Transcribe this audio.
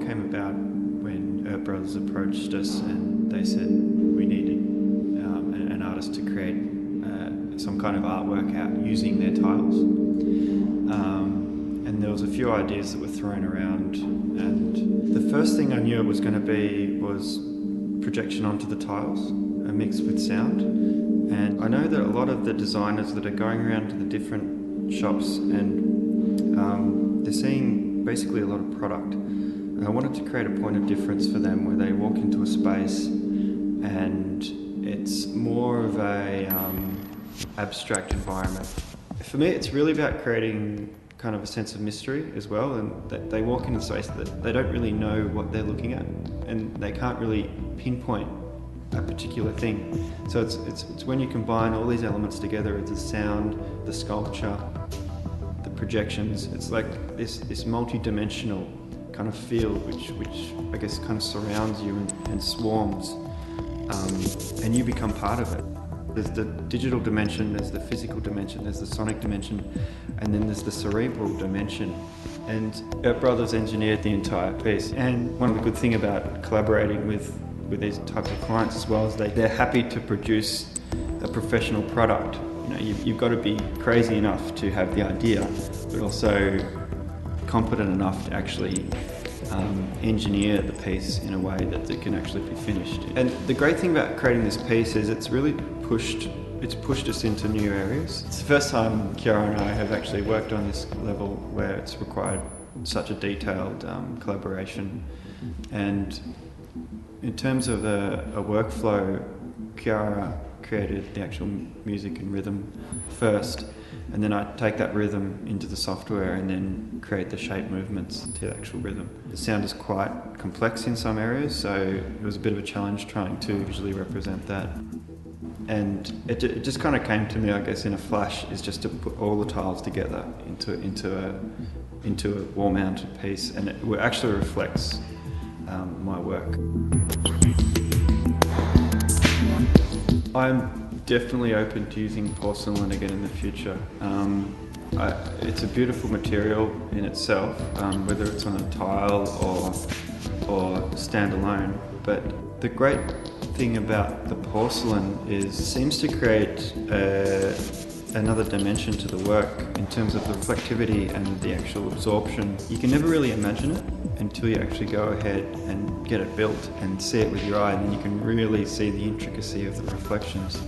came about when Earp Brothers approached us and they said we needed an artist to create some kind of artwork out using their tiles. And there was a few ideas that were thrown around, and the first thing I knew it was going to be was projection onto the tiles, mixed with sound. And I know that a lot of the designers that are going around to the different shops and they're seeing basically a lot of product. And I wanted to create a point of difference for them where they walk into a space and it's more of a abstract environment. For me, it's really about creating kind of a sense of mystery as well, and that they walk into space that they don't really know what they're looking at, and they can't really pinpoint a particular thing. So it's when you combine all these elements together, the sound, the sculpture, the projections, it's like this multi-dimensional kind of field which I guess kind of surrounds you and swarms, and you become part of it. There's the digital dimension, there's the physical dimension, there's the sonic dimension, and then there's the cerebral dimension. And Earp Brothers engineered the entire piece. And one of the good things about collaborating with these types of clients as well is they're happy to produce a professional product. You know, you've got to be crazy enough to have the idea, but also competent enough to actually engineer the piece in a way that it can actually be finished. And the great thing about creating this piece is it's pushed us into new areas. It's the first time Kiara and I have actually worked on this level where it's required such a detailed collaboration. And in terms of a workflow, Kiara created the actual music and rhythm first, and then I take that rhythm into the software and then create the shape movements to the actual rhythm. The sound is quite complex in some areas, so it was a bit of a challenge trying to visually represent that. And it just kind of came to me, I guess, in a flash, is just to put all the tiles together into a wall-mounted piece, and it actually reflects my work. I'm definitely open to using porcelain again in the future. It's a beautiful material in itself, whether it's on a tile or standalone. But the great thing about the porcelain is it seems to create another dimension to the work in terms of the reflectivity and the actual absorption. You can never really imagine it until you actually go ahead and get it built and see it with your eye, and then you can really see the intricacy of the reflections.